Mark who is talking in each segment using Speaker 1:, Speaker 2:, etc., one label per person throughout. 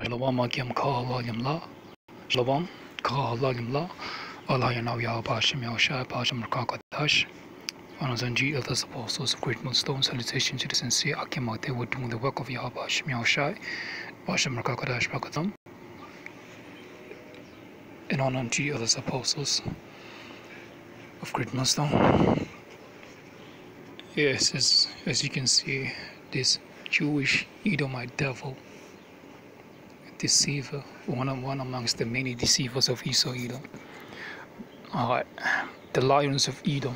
Speaker 1: Shalom Akim Kahalayim La. Shalom Kahalayim La. Allah Yanaw Yahweh Shem Yahushua Basham Rakakadash. Honors and G of the apostles of great millstone, salutation to the sincere Akim out there were doing the work of Yahweh Shem Yahushua Basham Rakakadash Rakatam. In honor and G of the apostles of great millstone. Yes, as you can see, this Jewish Edomite devil, deceiver, one amongst the many deceivers of Esau Edom. Alright, the lions of Edom.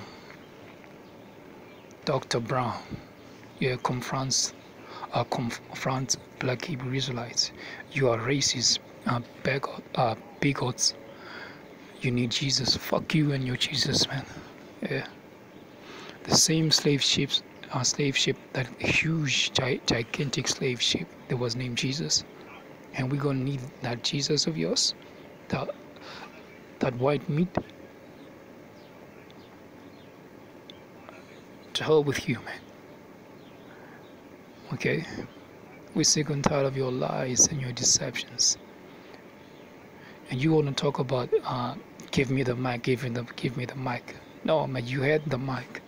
Speaker 1: Dr. Brown, confronts black Hebrew Israelites. You are racist, bigots. You need Jesus. Fuck you and your Jesus, man. Yeah. The same slave ship, that huge, gigantic slave ship that was named Jesus. And we're gonna need that Jesus of yours, that white meat. To hell with you, man. Okay? We're sick and tired of your lies and your deceptions. And you want to talk about give me the mic, give me the mic. No, man, you had the mic.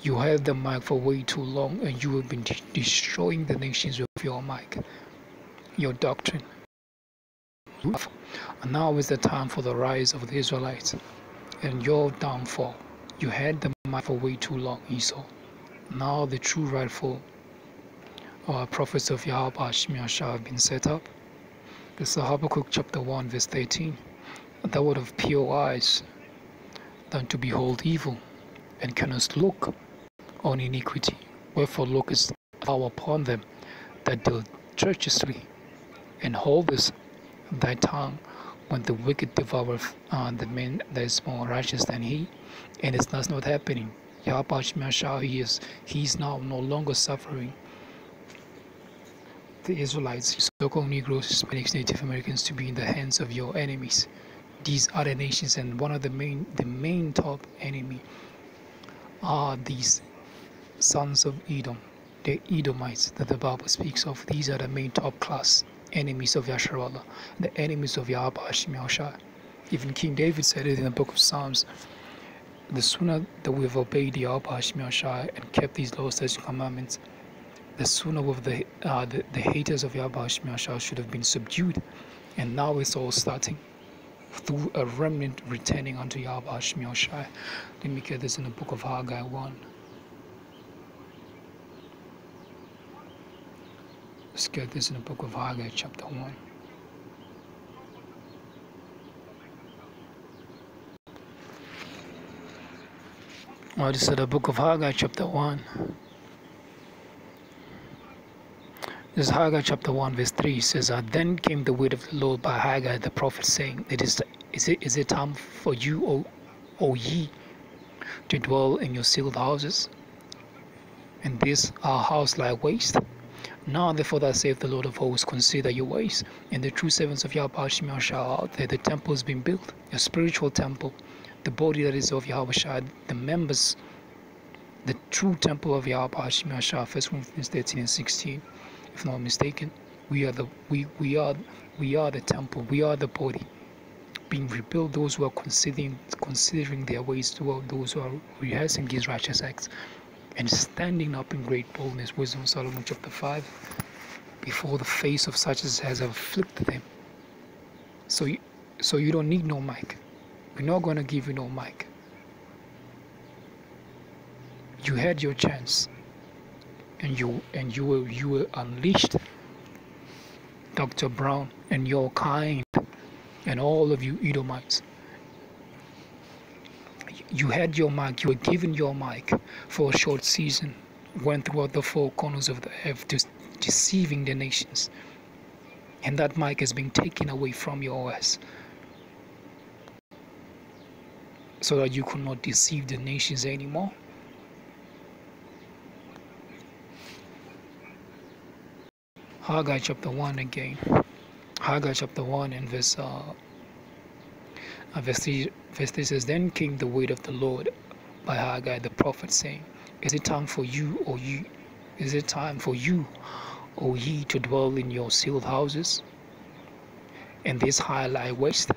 Speaker 1: You had the mic for way too long, and you have been destroying the nations with your mic, your doctrine. And now is the time for the rise of the Israelites and your downfall. You had the mic for way too long, Esau. Now the true rightful prophets of Yahweh have been set up. This is Habakkuk chapter 1 verse 13. Thou art of pure eyes than to behold evil, and cannot look on iniquity. Wherefore lookest thou upon them that deal treacherously, and holdest thy tongue when the wicked devoureth the man that is more righteous than he. And it's not happening. Yahweh he's now no longer suffering the Israelites, so-called Negroes, Hispanics, Native Americans to be in the hands of your enemies. These other nations, and one of the main top enemy are these sons of Edom, the Edomites that the Bible speaks of. These are the main top class enemies of Yahshua, the enemies of Yahweh Shem Yahushua. Even King David said it in the book of Psalms. The sooner that we've obeyed Yahweh Shem Yahushua and kept these laws, statutes, and commandments, the sooner with the haters of Yahweh Shem Yahushua should have been subdued. And now it's all starting through a remnant returning unto Yahweh Shem Yahushua. Let me get this in the book of Haggai 1. Let's get this in the book of Haggai chapter 1. Well, this is the book of Haggai chapter 1. This is Haggai chapter 1 verse 3. It says, Then came the word of the Lord by Haggai the prophet, saying, Is it time for you, O ye, to dwell in your sealed houses? And this our house lie waste? Now therefore thus saith the Lord of hosts, consider your ways, and the true servants of Yahweh Shem Yahushua are out there. The temple has been built, a spiritual temple, the body that is of Yahweh Shai, the members, the true temple of Yahweh Shem Yahushua. 1 Corinthians 13 and 16. If not mistaken, we are the temple, we are the body being rebuilt. Those who are considering their ways toward those who are rehearsing these righteous acts and standing up in great boldness. Wisdom of Solomon chapter 5, before the face of such as has afflicted them. So you don't need no mic. We're not going to give you no mic. You had your chance, and you were unleashed. Dr. Brown and your kind, and all of you Edomites. You had your mic, you were given your mic for a short season, went throughout the four corners of the earth, deceiving the nations. And that mic has been taken away from your ass, so that you could not deceive the nations anymore. Haggai chapter 1 again. Haggai chapter 1 and verse 3 says, Then came the word of the Lord by Haggai the prophet, saying, Is it time for you, O ye to dwell in your sealed houses, and this high lie waste.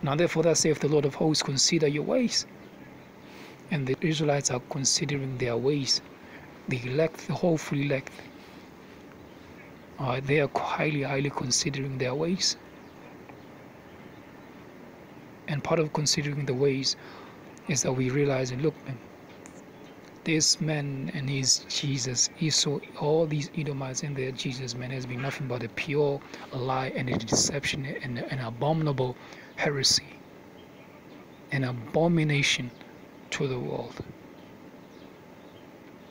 Speaker 1: Now therefore thus saith the Lord of hosts, consider your ways. And the Israelites are considering their ways. The elect, the hopeful elect, they are highly considering their ways. And part of considering the ways is that we realize, look, man, this man and his Jesus, Esau, all these Edomites and their Jesus, man, has been nothing but a pure lie and a deception and an abominable heresy, an abomination to the world.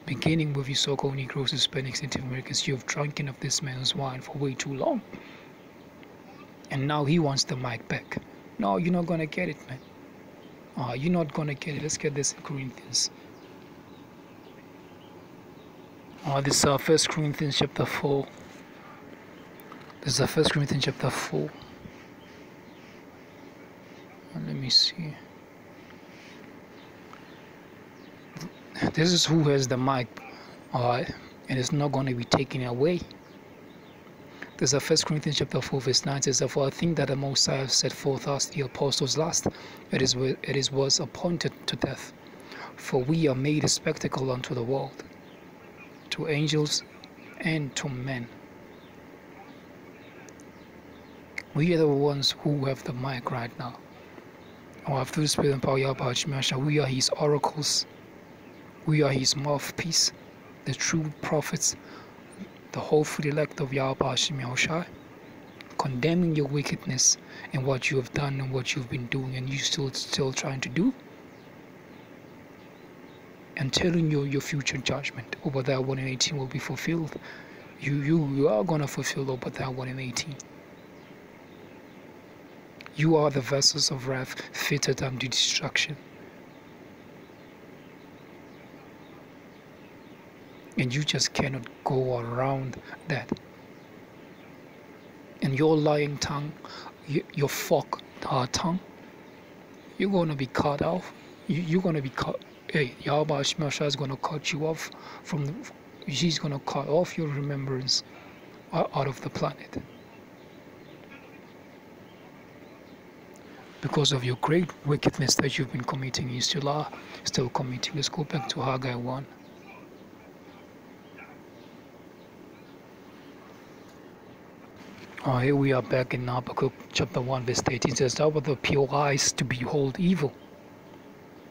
Speaker 1: Beginning with you so-called Negroes, Hispanics, Native Americans, you have drunken of this man's wine for way too long. And now he wants the mic back. No, you're not going to get it, man. You're not going to get it. Let's get this in Corinthians. This is 1 Corinthians chapter 4. This is 1 Corinthians chapter 4. Let me see. This is who has the mic, and it's not going to be taken away. This is 1 Corinthians chapter 4 verse 9 says, "For I think that the Most High have set forth us the apostles last, it was appointed to death. For we are made a spectacle unto the world, to angels and to men." We are the ones who have the mic right now. Through the Spirit and power of YAHAWADAH, we are His oracles. We are His mouthpiece, the true prophets, the hopeful elect of YAHAWADAH, condemning your wickedness and what you have done and what you've been doing and you still trying to do, and telling you your future judgment over that 1 in 18 will be fulfilled. You are going to fulfill over that 1 in 18. You are the vessels of wrath fitted unto destruction. And you just cannot go around that. And your lying tongue, your forked tongue, you're going to be cut off. You're going to be cut. Hey, YAHAWADAH is going to cut you off she's going to cut off your remembrance out of the planet. Because of your great wickedness that you've been committing, you still are committing. Let's go back to Haggai 1. Here we are back in Habakkuk chapter 1 verse 18. It says, "Thou art the pure eyes to behold evil."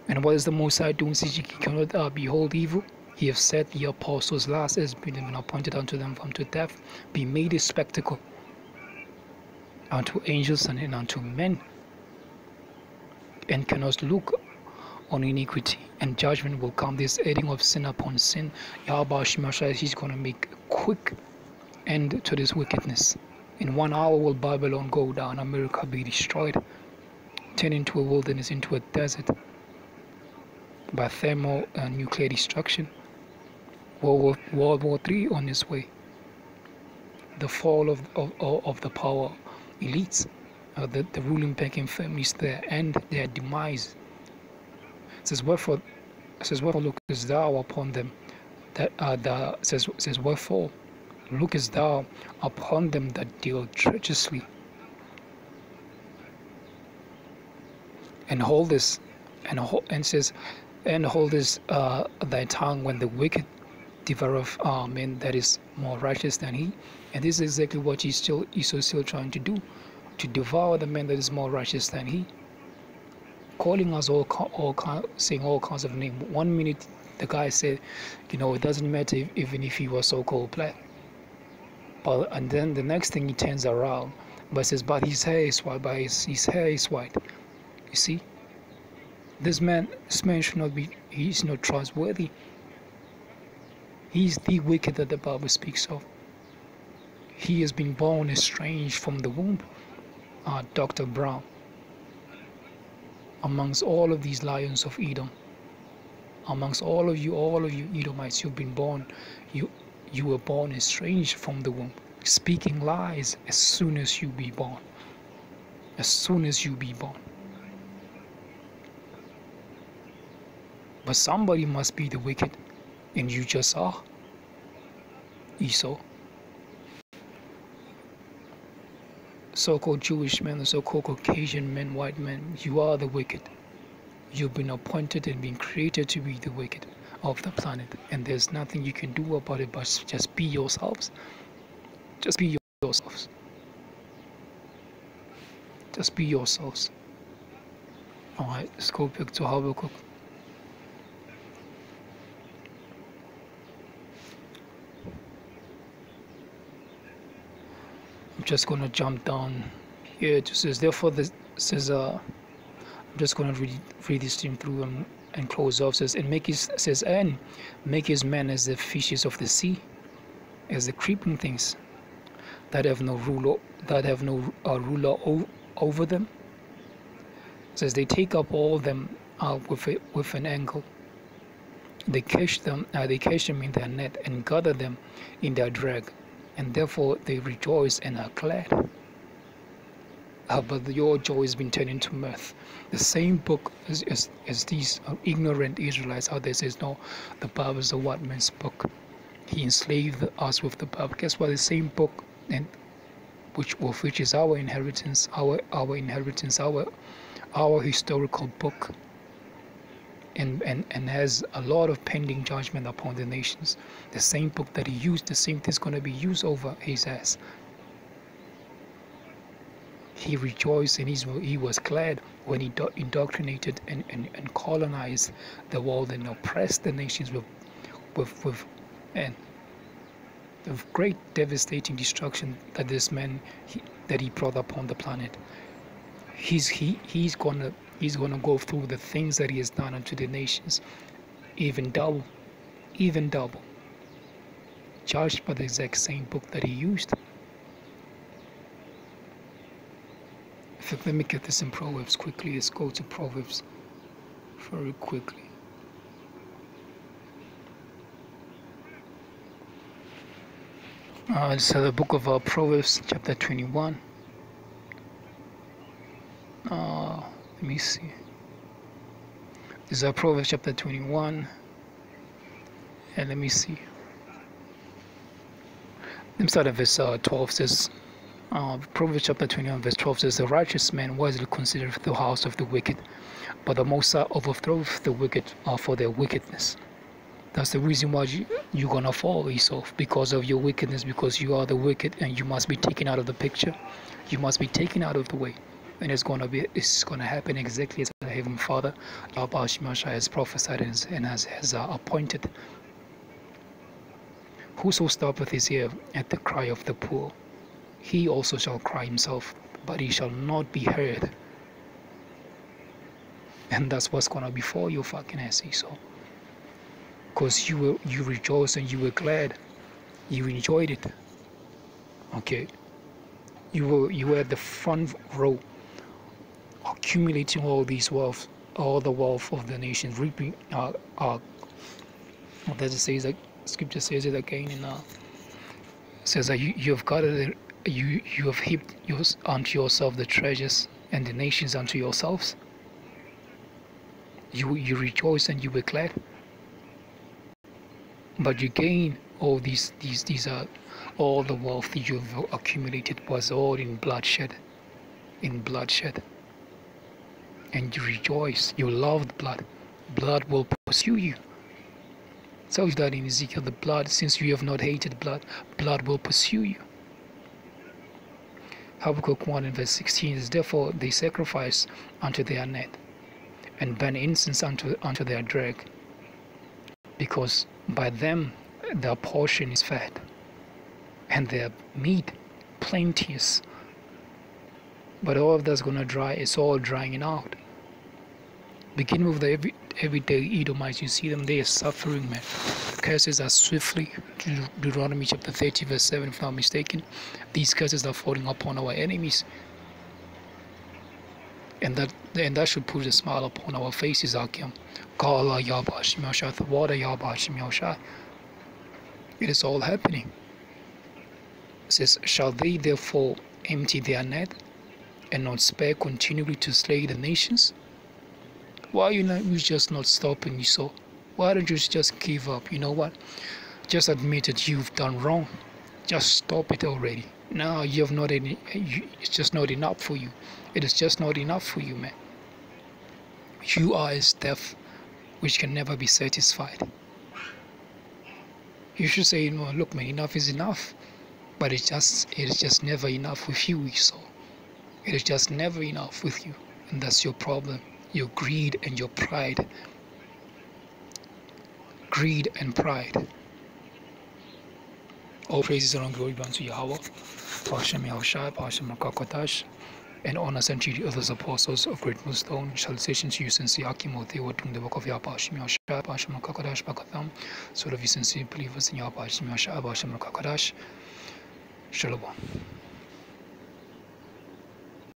Speaker 1: And what is the Most High doing since He cannot behold evil? He has said the apostles last has been appointed unto them unto death, be made a spectacle unto angels and unto men, and cannot look on iniquity, and judgment will come. This adding of sin upon sin. YAHAWADAH, He's going to make a quick end to this wickedness. In 1 hour will Babylon go down, America be destroyed, turn into a wilderness, into a desert, by thermal and nuclear destruction. World War III on its way. The fall of the power elites, the ruling banking families there, and their demise. It says, "Wherefore lookest thou upon them that says wherefore lookest thou upon them that deal treacherously, and hold this thy tongue when the wicked devoureth men that is more righteous than he." And this is exactly what Esau still trying to do, to devour the man that is more righteous than he, calling us saying all kinds of names. 1 minute the guy said, it doesn't matter even if he was so-called black, and then the next thing he turns around but says, but his hair is white, his hair is white. You see, this man should not be, he's not trustworthy. He's the wicked that the Bible speaks of. He has been born estranged from the womb, Dr. Brown. Amongst all of these lions of Edom, amongst all of you Edomites, you've been born, you were born estranged from the womb, speaking lies as soon as you be born. As soon as you be born. But somebody must be the wicked, and you just are. Esau. So-called Jewish men, so-called Caucasian men, white men, you are the wicked. You've been appointed and been created to be the wicked of the planet, and there's nothing you can do about it but just be yourselves. Just be yourselves. Just be yourselves. Alright, let's go back to Habakkuk. I'm just gonna jump down here. It says, therefore, I'm just gonna read this thing through and close off. Says, and make his man as the fishes of the sea, as the creeping things that have no ruler, over them. It says, they take up all them with an angle. They catch them in their net and gather them in their drag, and therefore they rejoice and are glad. But your joy has been turned into mirth. The same book as these ignorant Israelites out there says, no, the Bible is a white man's book. He enslaved us with the Bible. Guess what? The same book, and which is our inheritance, our historical book, and has a lot of pending judgment upon the nations. The same book that he used, the same thing is going to be used over his ass. He rejoiced and he was glad when he indoctrinated and colonized the world and oppressed the nations with the great devastating destruction that this man that he brought upon the planet. He's gonna go through the things that he has done unto the nations, even double, judged by the exact same book that he used. Let me get this in Proverbs quickly. Let's go to Proverbs very quickly. So the book of Proverbs, chapter 21. Let me see. This is Proverbs chapter 21. And let me see. Let me start at verse 12. Says, Proverbs chapter 21 verse 12 says, the righteous man wisely considereth the house of the wicked, but the Most High overthroweth the wicked for their wickedness. That's the reason why you're gonna fall, Esau, because of your wickedness, because you are the wicked, and you must be taken out of the picture. You must be taken out of the way, and it's gonna happen exactly as the Heavenly Father YAHAWADAH has prophesied and has appointed. Whoso stoppeth his ear at the cry of the poor, he also shall cry himself, but he shall not be heard. And that's what's gonna befall you, fucking ass, Esau. Because you rejoiced and you were glad, you enjoyed it. Okay, you were at the front row, accumulating all these wealth, all the wealth of the nations, reaping. What does it say? Like Scripture says it again, and says that you have gathered, you have heaped unto yourself the treasures, and the nations unto yourselves. You rejoiced and you were glad. But you gain all these are all the wealth that you've accumulated was all in bloodshed, and you rejoice. You loved blood. Blood will pursue you. It tells you that in Ezekiel, the blood, since you have not hated blood, blood will pursue you. Habakkuk 1 and verse 16 is, therefore they sacrifice unto their net, and burn incense unto their drag, because by them their portion is fat, and their meat plenteous. But all of that's gonna dry. It's all drying out. Beginning with the everyday Edomites, you see them, they are suffering, man. The curses are swiftly, Deuteronomy chapter 30 verse 7 if I'm not mistaken, these curses are falling upon our enemies, and that should put a smile upon our faces, Akim. It is all happening. It says, shall they therefore empty their net and not spare continually to slay the nations? Why are you just not stopping, Esau? Why don't you just give up? You know what? Just admit that you've done wrong. Just stop it already. Now you have not any. It's just not enough for you. It is just not enough for you, man. You are a staff which can never be satisfied. You should say, no, look, man, enough is enough. But it is just never enough with you, Esau. It is just never enough with you. And that's your problem. Your greed and your pride. Greed and pride. All praises and all glory be unto Yahweh, Hashem Yahushua, Hashem Rakakatash, and honors and treaty others apostles of great milestone. Salutations to you, sincere Akimote, what in the book of Yahweh, Hashem Yahushua, Hashem Rakakatash, Bakatham, so of you sincere believers in Yahweh, Hashem Yahushua, Hashem Rakakatash. Shalom.